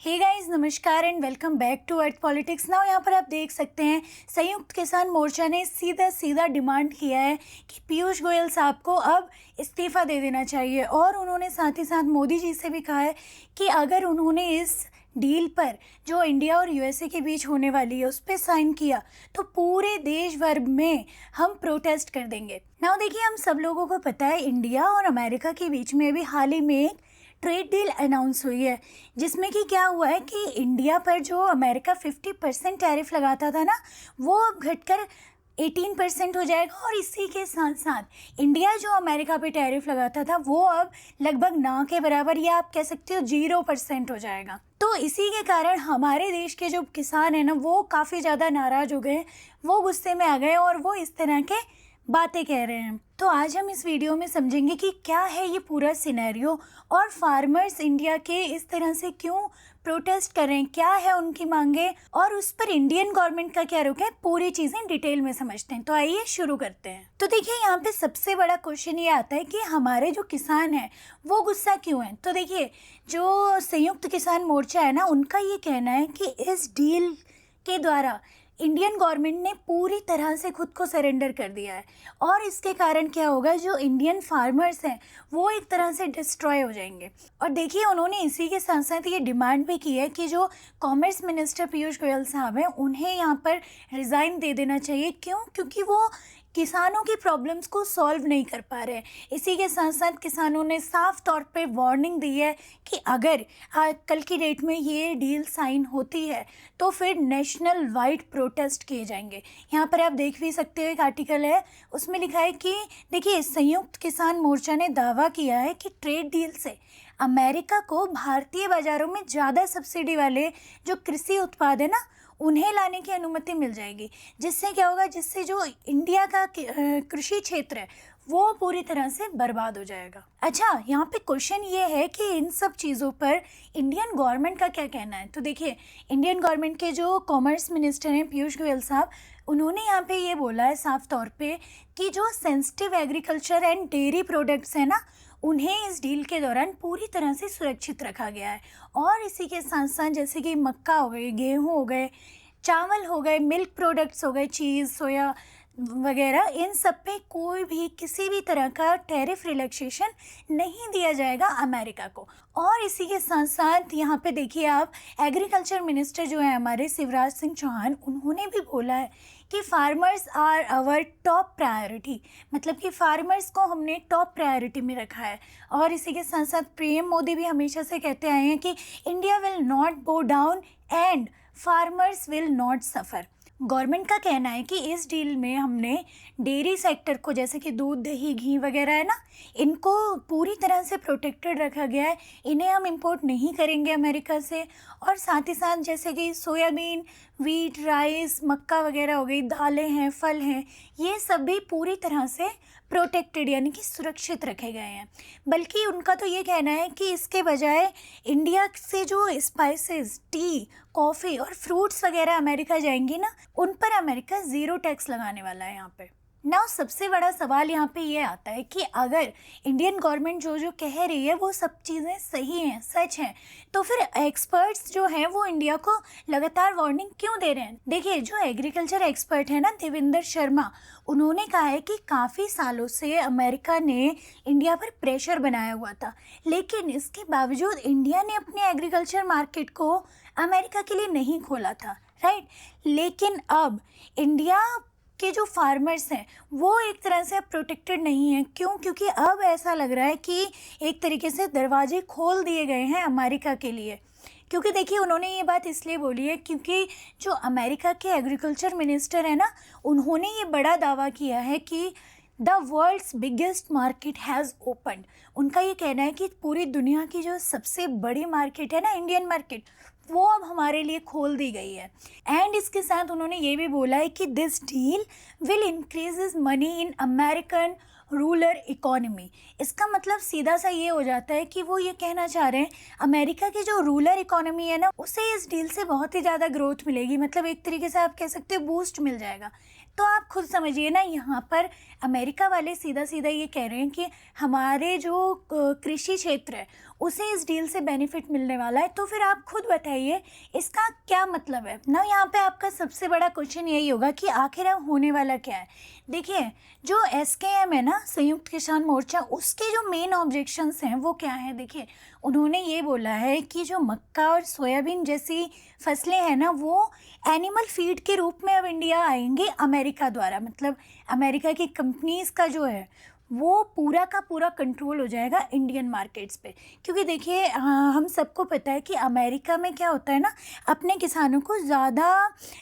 हे guys, नमस्कार and welcome back to earth politics now. यहाँ पर आप देख सकते हैं संयुक्त किसान मोर्चा ने सीधा डिमांड किया है कि पीयूष गोयल साहब को अब इस्तीफ़ा दे देना चाहिए। और उन्होंने साथ ही साथ मोदी जी से भी कहा है कि अगर उन्होंने इस डील पर जो इंडिया और यूएसए के बीच होने वाली है उस पर साइन किया तो पूरे देश भर में हम प्रोटेस्ट कर देंगे। नाउ देखिए, हम सब लोगों को पता है इंडिया और अमेरिका के बीच में अभी हाल ही में एक ट्रेड डील अनाउंस हुई है, जिसमें कि क्या हुआ है कि इंडिया पर जो अमेरिका 50% टैरिफ लगाता था ना, वो अब घटकर 18% हो जाएगा। और इसी के साथ साथ इंडिया जो अमेरिका पे टैरिफ लगाता था वो अब लगभग ना के बराबर, या आप कह सकते हो 0% हो जाएगा। तो इसी के कारण हमारे देश के जो किसान हैं ना, वो काफ़ी ज़्यादा नाराज़ हो गए, वो गुस्से में आ गए और वो इस तरह के बातें कह रहे हैं। तो आज हम इस वीडियो में समझेंगे कि क्या है ये पूरा सिनेरियो और फार्मर्स इंडिया के इस तरह से क्यों प्रोटेस्ट कर रहे हैं, क्या है उनकी मांगे और उस पर इंडियन गवर्नमेंट का क्या रुख है। पूरी चीज़ें डिटेल में समझते हैं। तो आइए शुरू करते हैं। तो देखिए, यहाँ पे सबसे बड़ा क्वेश्चन ये आता है कि हमारे जो किसान हैं वो गुस्सा क्यों हैं। तो देखिए, जो संयुक्त किसान मोर्चा है ना, उनका ये कहना है कि इस डील के द्वारा इंडियन गवर्नमेंट ने पूरी तरह से खुद को सरेंडर कर दिया है और इसके कारण क्या होगा, जो इंडियन फार्मर्स हैं वो एक तरह से डिस्ट्रॉय हो जाएंगे। और देखिए, उन्होंने इसी के साथ साथ ये डिमांड भी की है कि जो कॉमर्स मिनिस्टर पीयूष गोयल साहब हैं उन्हें यहाँ पर रिज़ाइन दे देना चाहिए। क्यों? क्योंकि वो किसानों की प्रॉब्लम्स को सॉल्व नहीं कर पा रहे हैं। इसी के साथ साथ किसानों ने साफ तौर पे वार्निंग दी है कि अगर कल की डेट में ये डील साइन होती है तो फिर नेशनल वाइड प्रोटेस्ट किए जाएंगे। यहाँ पर आप देख भी सकते हो, एक आर्टिकल है उसमें लिखा है कि देखिए, संयुक्त किसान मोर्चा ने दावा किया है कि ट्रेड डील से अमेरिका को भारतीय बाज़ारों में ज़्यादा सब्सिडी वाले जो कृषि उत्पाद है ना, उन्हें लाने की अनुमति मिल जाएगी। जिससे क्या होगा, जिससे जो इंडिया का कृषि क्षेत्र है वो पूरी तरह से बर्बाद हो जाएगा। अच्छा, यहाँ पे क्वेश्चन ये है कि इन सब चीज़ों पर इंडियन गवर्नमेंट का क्या कहना है। तो देखिए, इंडियन गवर्नमेंट के जो कॉमर्स मिनिस्टर हैं पीयूष गोयल साहब, उन्होंने यहाँ पे ये बोला है साफ तौर पे कि जो sensitive agriculture and dairy products हैं ना, उन्हें इस डील के दौरान पूरी तरह से सुरक्षित रखा गया है। और इसी के साथ साथ जैसे कि मक्का हो गई, गेहूँ हो गए, चावल हो गए, मिल्क प्रोडक्ट्स हो गए, चीज़, सोया वगैरह, इन सब पे कोई भी किसी भी तरह का टैरिफ रिलैक्सेशन नहीं दिया जाएगा अमेरिका को। और इसी के साथ साथ यहाँ पे देखिए आप, एग्रीकल्चर मिनिस्टर जो है हमारे शिवराज सिंह चौहान, उन्होंने भी बोला है कि farmers are our top priority, मतलब कि फार्मर्स को हमने टॉप प्रायोरिटी में रखा है। और इसी के साथ साथ पीएम मोदी भी हमेशा से कहते आए हैं कि India will not go down and farmers will not suffer. Government का कहना है कि इस डील में हमने डेयरी सेक्टर को, जैसे कि दूध, दही, घी वगैरह है ना, इनको पूरी तरह से प्रोटेक्टेड रखा गया है। इन्हें हम इंपोर्ट नहीं करेंगे अमेरिका से। और साथ ही साथ जैसे कि सोयाबीन, वीट, राइस, मक्का वगैरह हो गई, दालें हैं, फल हैं, ये सब भी पूरी तरह से प्रोटेक्टेड यानी कि सुरक्षित रखे गए हैं। बल्कि उनका तो ये कहना है कि इसके बजाय इंडिया से जो स्पाइसेस, टी, कॉफ़ी और फ्रूट्स वगैरह अमेरिका जाएंगी ना, उन पर अमेरिका 0 टैक्स लगाने वाला है यहाँ पे। नाउ सबसे बड़ा सवाल यहाँ पे ये आता है कि अगर इंडियन गवर्नमेंट जो जो कह रही है वो सब चीज़ें सही हैं, सच हैं, तो फिर एक्सपर्ट्स जो हैं वो इंडिया को लगातार वार्निंग क्यों दे रहे हैं। देखिए, जो एग्रीकल्चर एक्सपर्ट है ना, देवेंद्र शर्मा, उन्होंने कहा है कि काफ़ी सालों से अमेरिका ने इंडिया पर प्रेशर बनाया हुआ था, लेकिन इसके बावजूद इंडिया ने अपने एग्रीकल्चर मार्केट को अमेरिका के लिए नहीं खोला था, राइट। लेकिन अब इंडिया के जो फार्मर्स हैं वो एक तरह से अब प्रोटेक्टेड नहीं हैं। क्यों? क्योंकि अब ऐसा लग रहा है कि एक तरीके से दरवाजे खोल दिए गए हैं अमेरिका के लिए। क्योंकि देखिए, उन्होंने ये बात इसलिए बोली है क्योंकि जो अमेरिका के एग्रीकल्चर मिनिस्टर है ना, उन्होंने ये बड़ा दावा किया है कि the world's biggest market has opened. उनका ये कहना है कि पूरी दुनिया की जो सबसे बड़ी मार्केट है ना, इंडियन मार्केट, वो अब हमारे लिए खोल दी गई है। एंड इसके साथ उन्होंने ये भी बोला है कि this deal will increase money in American rural economy. इसका मतलब सीधा सा ये हो जाता है कि वो ये कहना चाह रहे हैं अमेरिका की जो रूरल इकोनॉमी है ना, उसे इस डील से बहुत ही ज़्यादा ग्रोथ मिलेगी। मतलब एक तरीके से आप कह सकते हो बूस्ट मिल जाएगा। तो आप खुद समझिए ना, यहाँ पर अमेरिका वाले सीधा सीधा ये कह रहे हैं कि हमारे जो कृषि क्षेत्र है उसे इस डील से बेनिफिट मिलने वाला है। तो फिर आप खुद बताइए इसका क्या मतलब है ना। यहाँ पे आपका सबसे बड़ा क्वेश्चन यही होगा कि आखिर अब होने वाला क्या है। देखिए, जो एसकेएम है ना, संयुक्त किसान मोर्चा, उसके जो मेन ऑब्जेक्शंस हैं वो क्या है। देखिए, उन्होंने ये बोला है कि जो मक्का और सोयाबीन जैसी फसलें हैं ना, वो एनिमल फीड के रूप में अब इंडिया आएंगे अमेरिका द्वारा। मतलब अमेरिका की कंपनीज़ का जो है वो पूरा का पूरा कंट्रोल हो जाएगा इंडियन मार्केट्स पे। क्योंकि देखिए, हम सबको पता है कि अमेरिका में क्या होता है ना, अपने किसानों को ज़्यादा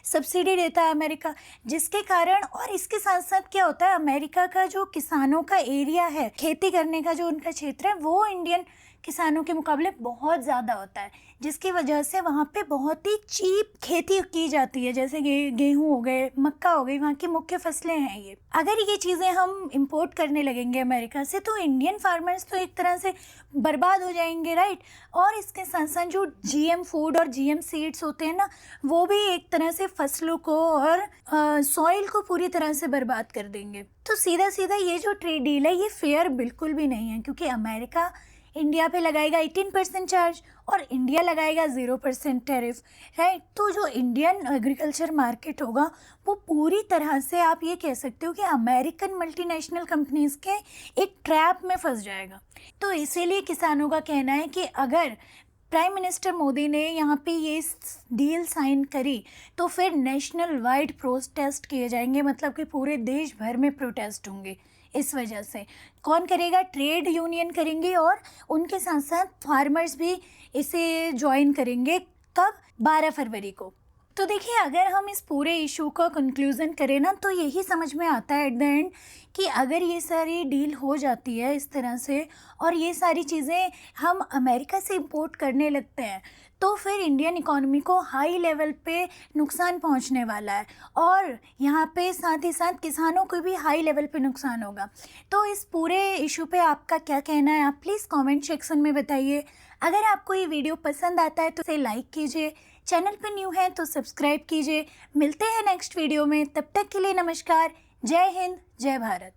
सब्सिडी देता है अमेरिका, जिसके कारण, और इसके साथ साथ क्या होता है, अमेरिका का जो किसानों का एरिया है, खेती करने का जो उनका क्षेत्र है, वो इंडियन किसानों के मुकाबले बहुत ज़्यादा होता है, जिसकी वजह से वहाँ पे बहुत ही चीप खेती की जाती है। जैसे गेहूँ हो गए, मक्का हो गई, वहाँ की मुख्य फसलें हैं ये। अगर ये चीज़ें हम इंपोर्ट करने लगेंगे अमेरिका से, तो इंडियन फार्मर्स तो एक तरह से बर्बाद हो जाएंगे, राइट। और इसके साथ साथ जो जीएम फूड और जीएम सीड्स होते हैं ना, वो भी एक तरह से फसलों को और सॉइल को पूरी तरह से बर्बाद कर देंगे। तो सीधा सीधा ये जो ट्रेड डील है, ये फेयर बिल्कुल भी नहीं है, क्योंकि अमेरिका इंडिया पे लगाएगा 18% चार्ज और इंडिया लगाएगा 0% टैरिफ, राइट। तो जो इंडियन एग्रीकल्चर मार्केट होगा वो पूरी तरह से, आप ये कह सकते हो कि अमेरिकन मल्टीनेशनल कंपनीज के एक ट्रैप में फंस जाएगा। तो इसीलिए किसानों का कहना है कि अगर प्राइम मिनिस्टर मोदी ने यहाँ पे ये डील साइन करी, तो फिर नेशनल वाइड प्रोटेस्ट किए जाएंगे। मतलब कि पूरे देश भर में प्रोटेस्ट होंगे। इस वजह से कौन करेगा, ट्रेड यूनियन करेंगे, और उनके साथ साथ फार्मर्स भी इसे ज्वाइन करेंगे। कब? 12 फरवरी को। तो देखिए, अगर हम इस पूरे इशू का कंक्लूज़न करें ना, तो यही समझ में आता है एट द एंड कि अगर ये सारी डील हो जाती है इस तरह से, और ये सारी चीज़ें हम अमेरिका से इंपोर्ट करने लगते हैं, तो फिर इंडियन इकोनॉमी को हाई लेवल पे नुकसान पहुंचने वाला है, और यहाँ पे साथ ही साथ किसानों को भी हाई लेवल पे नुकसान होगा। तो इस पूरे इशू पे आपका क्या कहना है, आप प्लीज़ कमेंट सेक्शन में बताइए। अगर आपको ये वीडियो पसंद आता है तो इसे लाइक कीजिए, चैनल पर न्यू है तो सब्सक्राइब कीजिए। मिलते हैं नेक्स्ट वीडियो में, तब तक के लिए नमस्कार। जय हिंद, जय भारत।